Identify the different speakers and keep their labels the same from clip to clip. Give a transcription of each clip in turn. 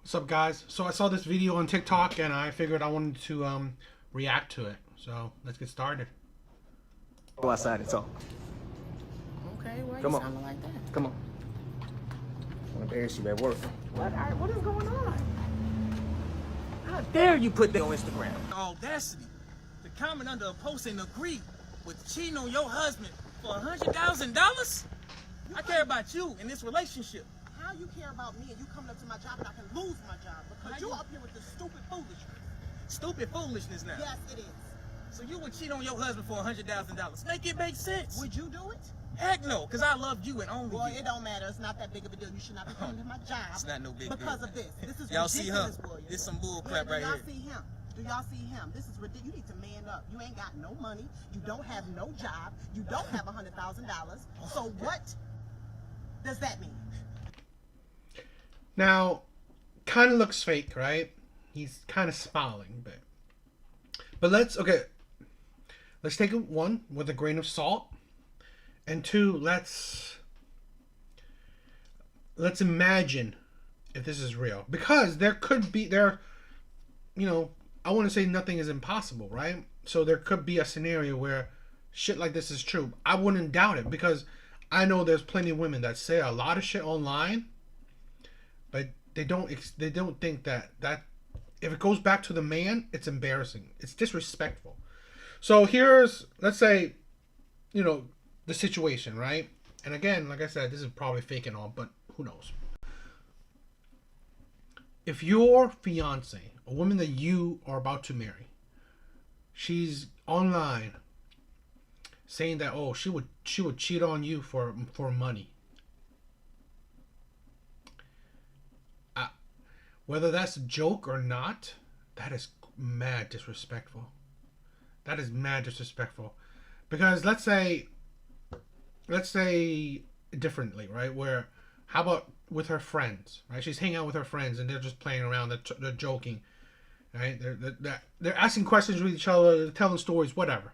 Speaker 1: What's up, guys? So I saw this video on TikTok and I figured I wanted to react to it. So let's get started.
Speaker 2: Go outside and talk.
Speaker 3: Okay, why
Speaker 2: Come
Speaker 3: you
Speaker 2: on.
Speaker 3: sounding like that?
Speaker 2: Come on. I want to embarrass you at work.
Speaker 3: What is going on?
Speaker 2: How dare you put that on Instagram?
Speaker 4: The audacity to comment under a post and agree with cheating on your husband for $100,000? I care about you in this relationship.
Speaker 3: How you care about me and you coming up to my job and I can lose my job because you up here with this stupid foolishness.
Speaker 4: Stupid foolishness now.
Speaker 3: Yes, it is.
Speaker 4: So you would cheat on your husband for $100,000. Make it make sense.
Speaker 3: Would you do it?
Speaker 4: Heck no, because I loved you and only
Speaker 3: Boy,
Speaker 4: you.
Speaker 3: it don't matter. It's not that big of a deal. You should not be coming to my job.
Speaker 4: It's not no big
Speaker 3: because
Speaker 4: deal.
Speaker 3: of this. This is
Speaker 4: Y'all see
Speaker 3: ridiculous,
Speaker 4: her?
Speaker 3: William.
Speaker 4: This some bull crap
Speaker 3: do
Speaker 4: right
Speaker 3: y'all
Speaker 4: here.
Speaker 3: see him? Do y'all see him? This is ridiculous. You need to man up. You ain't got no money. You don't have no job. You don't have $100,000. So what does that mean?
Speaker 1: Now, kind of looks fake, right? He's kind of smiling, but let's take it one with a grain of salt, and two, let's imagine if this is real, because I want to say nothing is impossible, right? So there could be a scenario where shit like this is true. I wouldn't doubt it, because I know there's plenty of women that say a lot of shit online, but they don't think that if it goes back to the man, it's embarrassing. It's disrespectful. So here's, let's say, the situation, right? And again, like I said, this is probably fake and all, but who knows? If your fiance, a woman that you are about to marry, she's online saying that, oh, she would cheat on you for money. Whether that's a joke or not, that is mad disrespectful. That is mad disrespectful. Because let's say differently, right? Where, how about with her friends, right? She's hanging out with her friends and they're just playing around, they're joking, right? They're asking questions with each other, they're telling stories, whatever,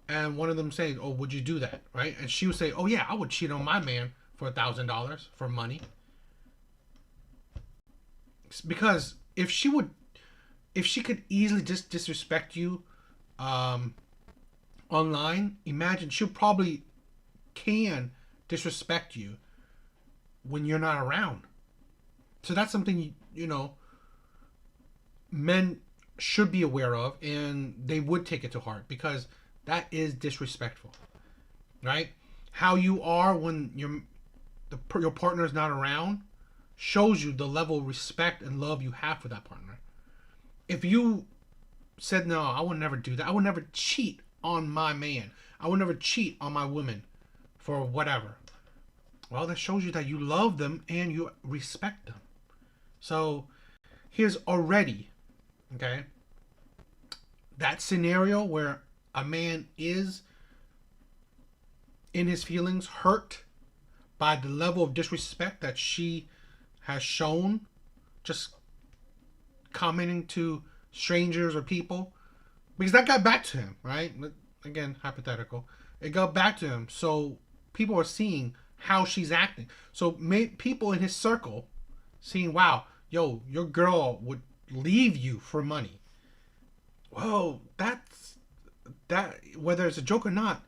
Speaker 1: And one of them saying, "Oh, would you do that?" Right? And she would say, "Oh yeah, I would cheat on my man for $1,000 for money." Because if she could easily just disrespect you online, imagine she'll probably can disrespect you when you're not around. So that's something men should be aware of, and they would take it to heart, because that is disrespectful, right? How you are when your partner is not around shows you the level of respect and love you have for that partner. If you said, no, I would never do that, I would never cheat on my man, I would never cheat on my woman for whatever, well, that shows you that you love them and you respect them. So here's already, that scenario where a man is in his feelings, hurt by the level of disrespect that she has shown, just commenting to strangers or people, because that got back to him, right? Again, hypothetical. It got back to him. So people are seeing how she's acting. So people in his circle seeing, wow, yo, your girl would leave you for money. Whoa, that whether it's a joke or not,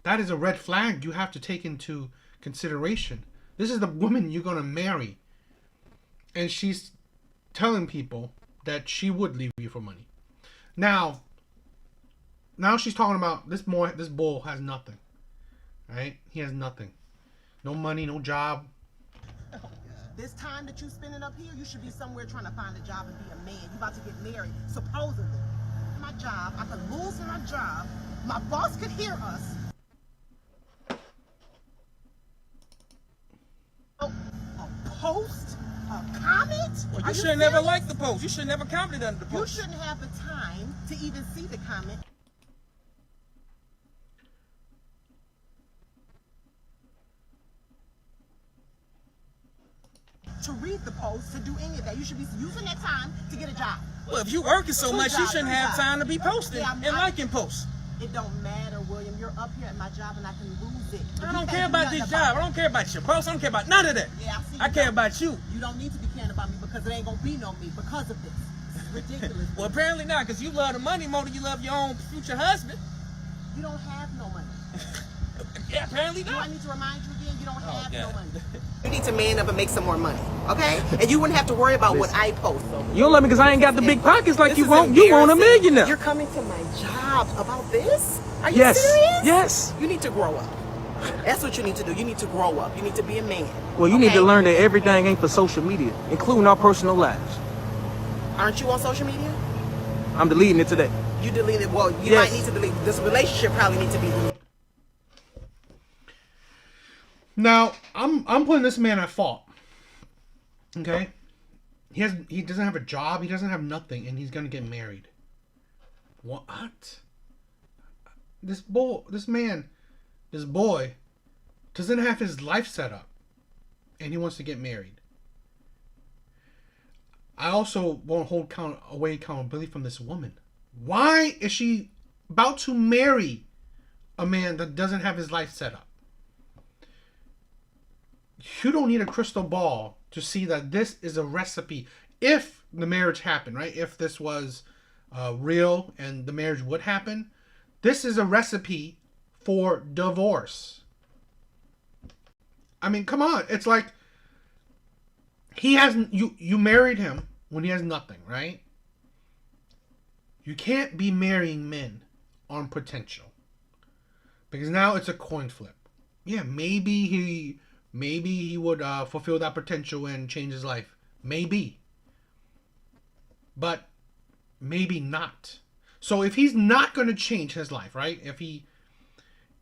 Speaker 1: that is a red flag you have to take into consideration. This is the woman you're gonna marry, and she's telling people that she would leave you for money. Now she's talking about this bull has nothing, right? He has nothing, no money, no job.
Speaker 3: This time that you spending up here, you should be somewhere trying to find a job and be a man. You about to get married, supposedly. My job, I could lose my job. My boss could hear us. Oh, a post? A comment?
Speaker 4: Well,
Speaker 3: Are
Speaker 4: you should never
Speaker 3: serious?
Speaker 4: like the post. You should never commented under the
Speaker 3: You
Speaker 4: post.
Speaker 3: shouldn't have the time to even see the comment. To read the post, to do any of that. You should be using that time to get a job.
Speaker 4: Well, if you working so much, you shouldn't have time to be posting
Speaker 3: Yeah,
Speaker 4: and liking posts.
Speaker 3: It don't matter, William. You're up here at my job and I can lose it.
Speaker 4: I
Speaker 3: You
Speaker 4: don't
Speaker 3: can't
Speaker 4: care
Speaker 3: do
Speaker 4: about
Speaker 3: nothing
Speaker 4: this job. I don't care about your boss. I don't care about none of that.
Speaker 3: Yeah, I see.
Speaker 4: I care about you.
Speaker 3: You don't need to be because it ain't gonna be no me because of this. This is ridiculous.
Speaker 4: Well, apparently not, because you love the money more than you love your own future husband.
Speaker 3: You don't have no money.
Speaker 4: Yeah, apparently
Speaker 3: Do I
Speaker 4: not.
Speaker 3: need to remind you again? You don't have no
Speaker 4: God.
Speaker 3: money. You need to man up and make some more money, okay? And you wouldn't have to worry about what I post.
Speaker 2: You don't love me because I ain't got the big pockets like
Speaker 3: This
Speaker 2: you
Speaker 3: is
Speaker 2: want. You want a
Speaker 3: embarrassing.
Speaker 2: millionaire.
Speaker 3: You're coming to my job about this? Are you
Speaker 2: Yes.
Speaker 3: serious?
Speaker 2: Yes.
Speaker 3: You need to grow up. That's what you need to do. You need to grow up. You need to be a man.
Speaker 2: Well, you need
Speaker 3: okay?
Speaker 2: to learn that everything ain't for social media, including our personal lives.
Speaker 3: Aren't you on social media?
Speaker 2: I'm deleting it today.
Speaker 3: You deleted. Well, you
Speaker 2: Yes.
Speaker 3: might need to delete. This relationship probably needs to be deleted.
Speaker 1: Now, I'm putting this man at fault. Okay? He doesn't have a job, he doesn't have nothing, and he's gonna get married. What? This boy doesn't have his life set up, and he wants to get married. I also won't hold accountability from this woman. Why is she about to marry a man that doesn't have his life set up? You don't need a crystal ball to see that this is a recipe. If the marriage happened, right? If this was real and the marriage would happen, this is a recipe for divorce. I mean, come on. It's like he hasn't. You married him when he has nothing, right? You can't be marrying men on potential, because now it's a coin flip. Yeah, maybe he would fulfill that potential and change his life. Maybe. But maybe not. So if he's not going to change his life, right? If he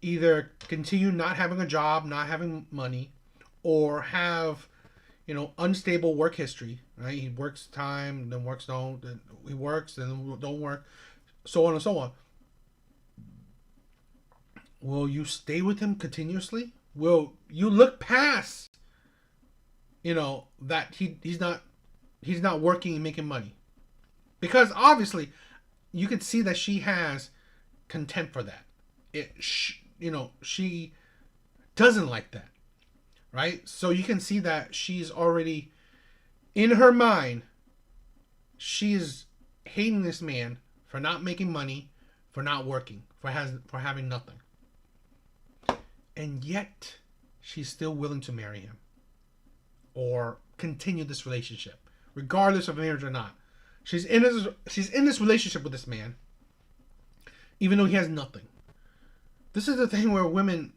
Speaker 1: either continue not having a job, not having money, or have, unstable work history, right? He works time, then works don't, then he works, then don't work, so on and so on. Will you stay with him continuously? Will you look past, that he's not working and making money? Because obviously, you can see that she has contempt for that. She doesn't like that, right? So you can see that she's already, in her mind, she is hating this man for not making money, for not working, for having nothing. And yet, she's still willing to marry him or continue this relationship, regardless of marriage or not. She's in this relationship with this man, even though he has nothing. This is the thing where women,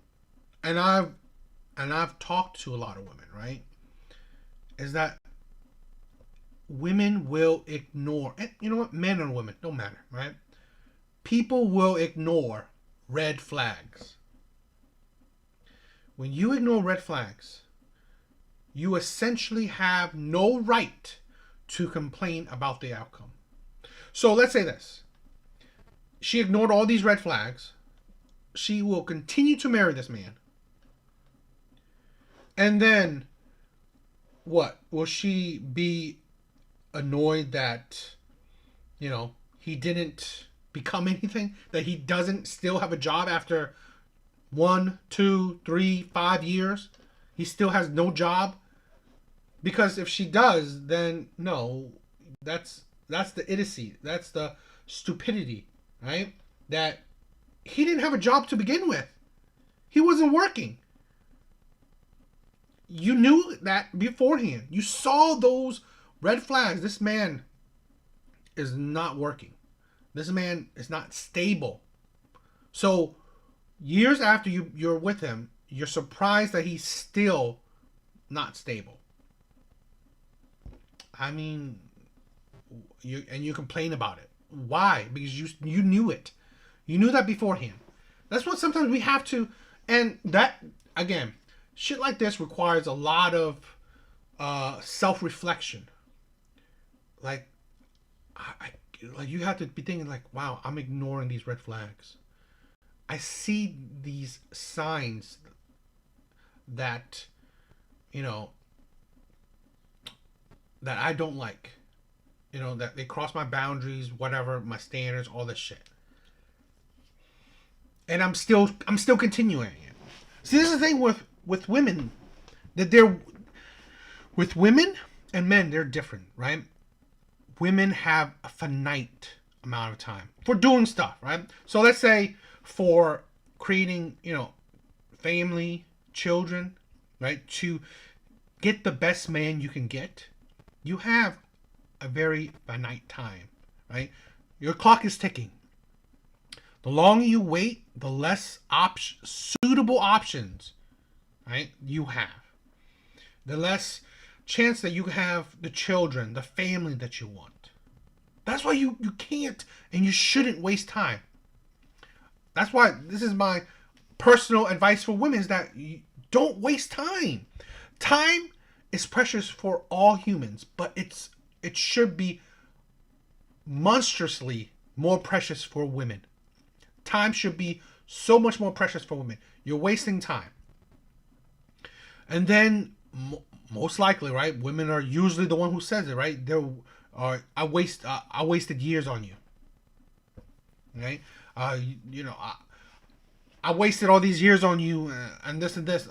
Speaker 1: and I've talked to a lot of women, right? Is that women will ignore, and you know what, men or women, don't matter, right? People will ignore red flags. When you ignore red flags, you essentially have no right to complain about the outcome. So let's say this. She ignored all these red flags. She will continue to marry this man. And then, what? Will she be annoyed that, he didn't become anything? That he doesn't still have a job after 1, 2, 3, 5 years? He still has no job? Because if she does, then no, that's the idiocy. That's the stupidity, right? That he didn't have a job to begin with. He wasn't working. You knew that beforehand. You saw those red flags. This man is not working. This man is not stable. So years after you're with him, you're surprised that he's still not stable. I mean, you complain about it. Why? Because you knew it. You knew that beforehand. That's what sometimes we have to, and that, again, shit like this requires a lot of self-reflection. Like you have to be thinking like, wow, I'm ignoring these red flags. I see these signs that, that I don't like, that they cross my boundaries, whatever, my standards, all this shit. And I'm still continuing it. See, this is the thing with women, that with women, and men, they're different, right? Women have a finite amount of time for doing stuff, right? So let's say for creating, family, children, right? To get the best man you can get, you have a very finite time, right? Your clock is ticking. The longer you wait, the less suitable options, right, you have. The less chance that you have the children, the family that you want. That's why you can't and you shouldn't waste time. That's why this is my personal advice for women, is that you don't waste time. Time is precious for all humans, but it should be monstrously more precious for women. Time should be so much more precious for women. You're wasting time. And then most likely, right, women are usually the one who says it, right? I wasted years on you. Right? I wasted all these years on you, and this and this.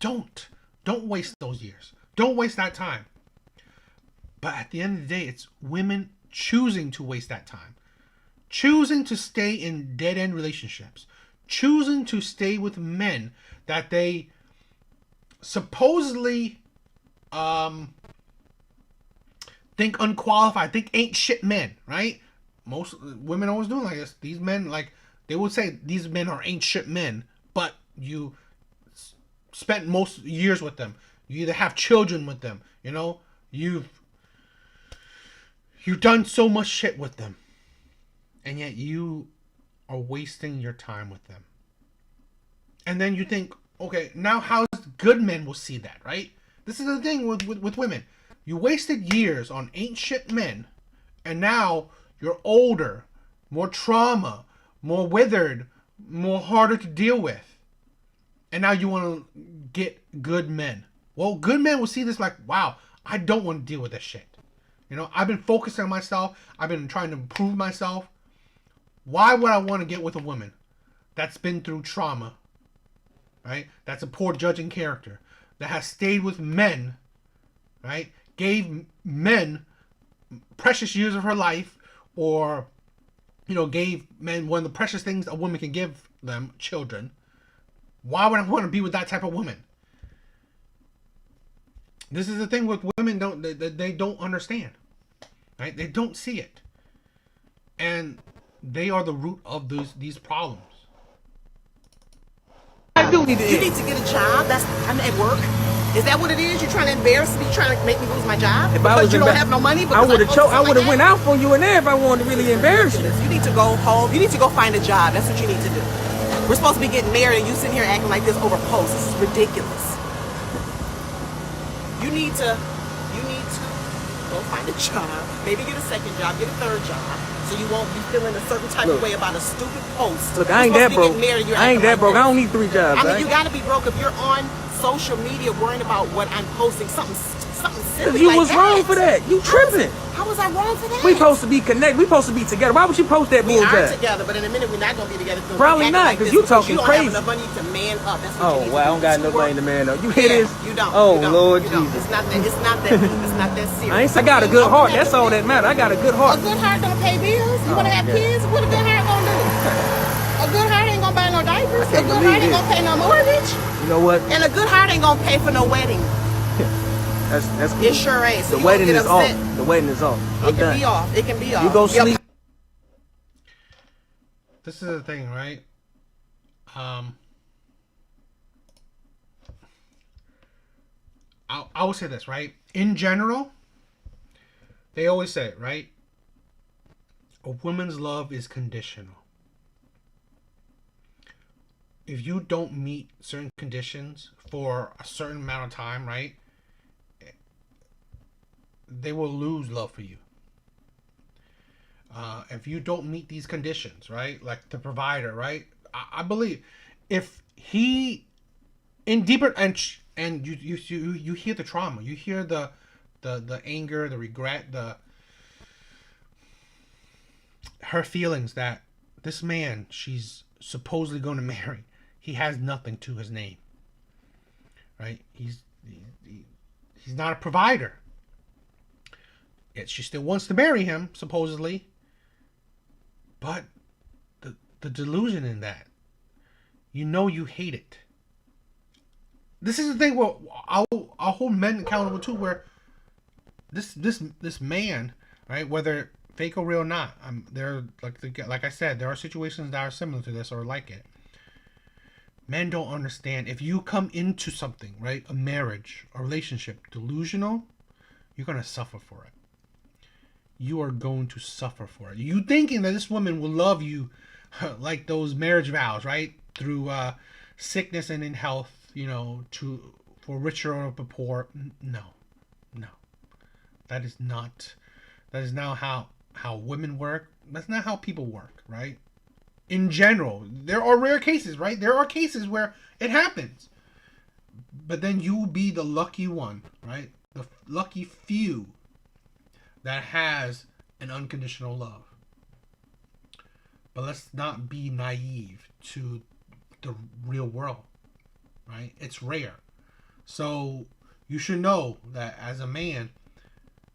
Speaker 1: Don't waste those years. Don't waste that time. But at the end of the day, it's women choosing to waste that time. Choosing to stay in dead-end relationships. Choosing to stay with men that they supposedly think unqualified, think ain't shit men, right? Most women always do like this. These men, like, they would say these men are ain't shit men, but you spent most years with them. You either have children with them, you've done so much shit with them, and yet you are wasting your time with them. And then you think, okay, now how good men will see that, right? This is the thing with women. You wasted years on ain't shit men, and now you're older, more trauma, more withered, more harder to deal with. And now you want to get good men. Well, good men will see this like, wow, I don't want to deal with this shit. I've been focusing on myself. I've been trying to improve myself. Why would I want to get with a woman that's been through trauma, right? That's a poor judging character, that has stayed with men, right? Gave men precious years of her life, or, gave men one of the precious things a woman can give them, children. Why would I want to be with that type of woman? This is the thing with women, they don't understand, right? They don't see it. And they are the root of these problems.
Speaker 3: You need to get a job. I'm at work. Is that what it is? You're trying to embarrass me, trying to make me lose my job?
Speaker 2: If I was
Speaker 3: you don't have no money?
Speaker 2: I would have went out for you and there if I wanted to really embarrass you.
Speaker 3: You need to go home. You need to go find a job. That's what you need to do. We're supposed to be getting married and you sitting here acting like this over posts. This is ridiculous. You need to go find a job. Maybe get a second job, get a third job. So you won't be feeling a certain type of way about a stupid post.
Speaker 2: Look, I ain't that broke. I ain't that broke. I don't need 3 jobs.
Speaker 3: I mean, you gotta be broke if you're on social media worrying about what I'm posting, something silly.
Speaker 2: You was wrong for that. You tripping.
Speaker 3: How was I wrong for that?
Speaker 2: We supposed to be connected. We supposed to be together. Why would you post that bullshit?
Speaker 3: We are together, but in a minute we're not gonna be together.
Speaker 2: Probably not, because you talking crazy.
Speaker 3: You don't have enough money to man up. That's what you need
Speaker 2: I don't got enough money to man up. You hear this?
Speaker 3: You don't.
Speaker 2: Oh,
Speaker 3: you don't.
Speaker 2: Lord
Speaker 3: you don't.
Speaker 2: Jesus.
Speaker 3: It's not that serious.
Speaker 2: I got a good heart. That's all that matters. I got a good heart.
Speaker 3: A good heart don't pay bills. You wanna have kids? What a good heart gonna do? A good heart ain't gonna buy no diapers. A good heart ain't gonna pay no mortgage.
Speaker 2: You know what?
Speaker 3: And a good heart ain't gonna pay for no wedding.
Speaker 2: That's cool.
Speaker 3: It sure ain't. So
Speaker 2: the wedding is off. The wedding is off.
Speaker 3: It can be off. It can be off.
Speaker 2: You go sleep.
Speaker 1: This is the thing, right? I will say this, right? In general, they always say it, right? A woman's love is conditional. If you don't meet certain conditions for a certain amount of time, right, they will lose love for you. If you don't meet these conditions, right, like the provider, right, I believe if he in deeper and you hear the trauma, you hear the anger, the regret, her feelings that this man she's supposedly going to marry, he has nothing to his name, right? He's He's not a provider. Yet she still wants to marry him, supposedly. But the delusion in that, you know you hate it. This is the thing where I'll hold men accountable too, where this man, right, whether fake or real or not, there, like I said, there are situations that are similar to this or like it. Men don't understand. If you come into something, right, a marriage, a relationship, delusional, you're gonna suffer for it. You are going to suffer for it. You thinking that this woman will love you like those marriage vows, right? Through sickness and in health, for richer or for poor. No. That is not how women work. That's not how people work, right? In general, there are rare cases, right? There are cases where it happens. But then you will be the lucky one, right? The lucky few that has an unconditional love. But let's not be naive to the real world, right? It's rare. So you should know that as a man,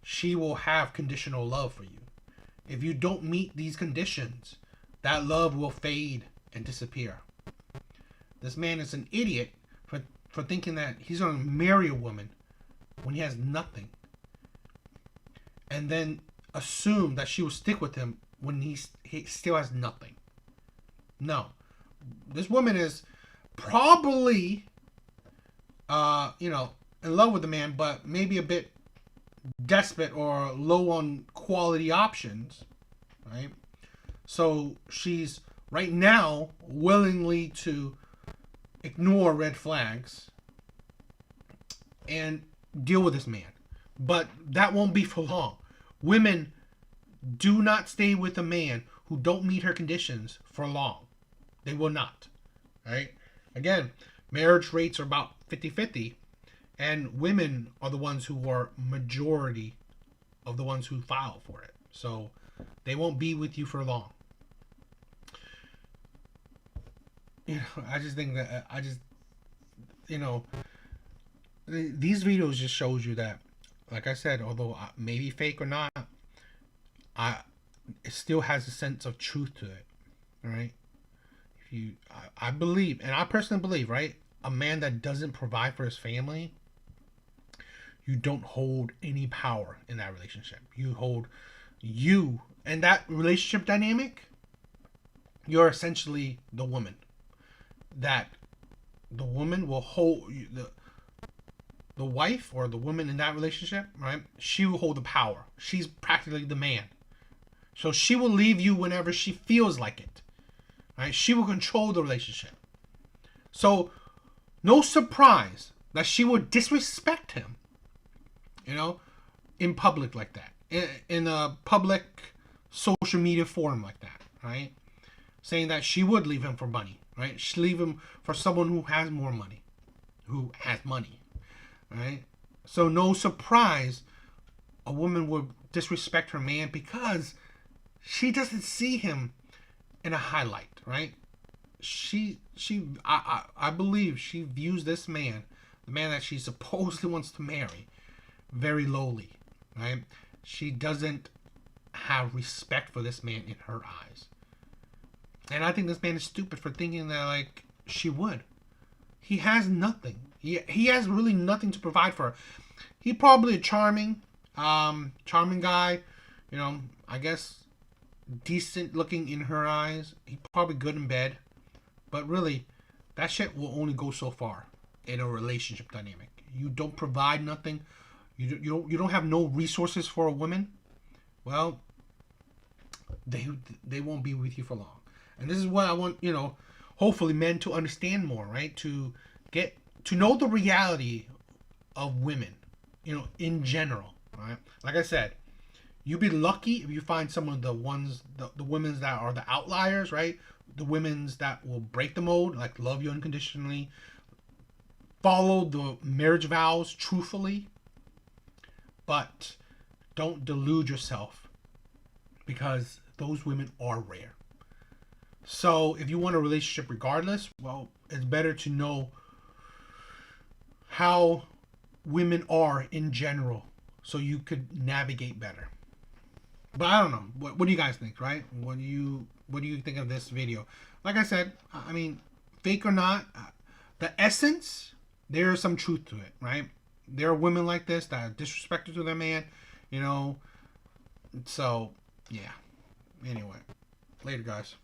Speaker 1: she will have conditional love for you. If you don't meet these conditions, that love will fade and disappear. This man is an idiot for thinking that he's going to marry a woman when he has nothing. And then assume that she will stick with him when he still has nothing. No. This woman is probably, in love with the man, but maybe a bit desperate or low on quality options, right? So she's right now willingly to ignore red flags and deal with this man. But that won't be for long. Women do not stay with a man who don't meet her conditions for long. They will not. Right? Again, marriage rates are about 50-50, and women are the ones who are majority of the ones who file for it. So they won't be with you for long. I just think that these videos just shows you that, like I said, although maybe fake or not, it still has a sense of truth to it, right? I believe, and I personally believe, right, a man that doesn't provide for his family, you don't hold any power in that relationship. And that relationship dynamic, you're essentially the woman. That the woman will hold the wife or the woman in that relationship, right? She will hold the power. She's practically the man. So she will leave you whenever she feels like it, right? She will control the relationship. So no surprise that she will disrespect him, in public like that, in a public social media forum like that, right? Saying that she would leave him for money, right? She'd leave him for someone who has more money, right? So no surprise a woman would disrespect her man because she doesn't see him in a highlight, right? I believe she views this man, the man that she supposedly wants to marry, very lowly, right? She doesn't have respect for this man in her eyes. And I think this man is stupid for thinking that, she would. He has nothing. He has really nothing to provide for her. He's probably a charming guy, I guess decent looking in her eyes. He's probably good in bed. But really, that shit will only go so far in a relationship dynamic. You don't provide nothing. You don't have no resources for a woman. Well, they won't be with you for long. And this is what I want, hopefully men to understand more, right? To get to know the reality of women, in general, right? Like I said, you'd be lucky if you find some of the women that are the outliers, right? The women that will break the mold, like love you unconditionally, follow the marriage vows truthfully, but don't delude yourself because those women are rare. So if you want a relationship regardless, well, it's better to know how women are in general, so you could navigate better. But I don't know. What do you guys think, right? What do you think of this video? Like I said, I mean, fake or not, the essence, there's some truth to it, right? There are women like this that are disrespected to their man, you know. So, yeah. Anyway, later, guys.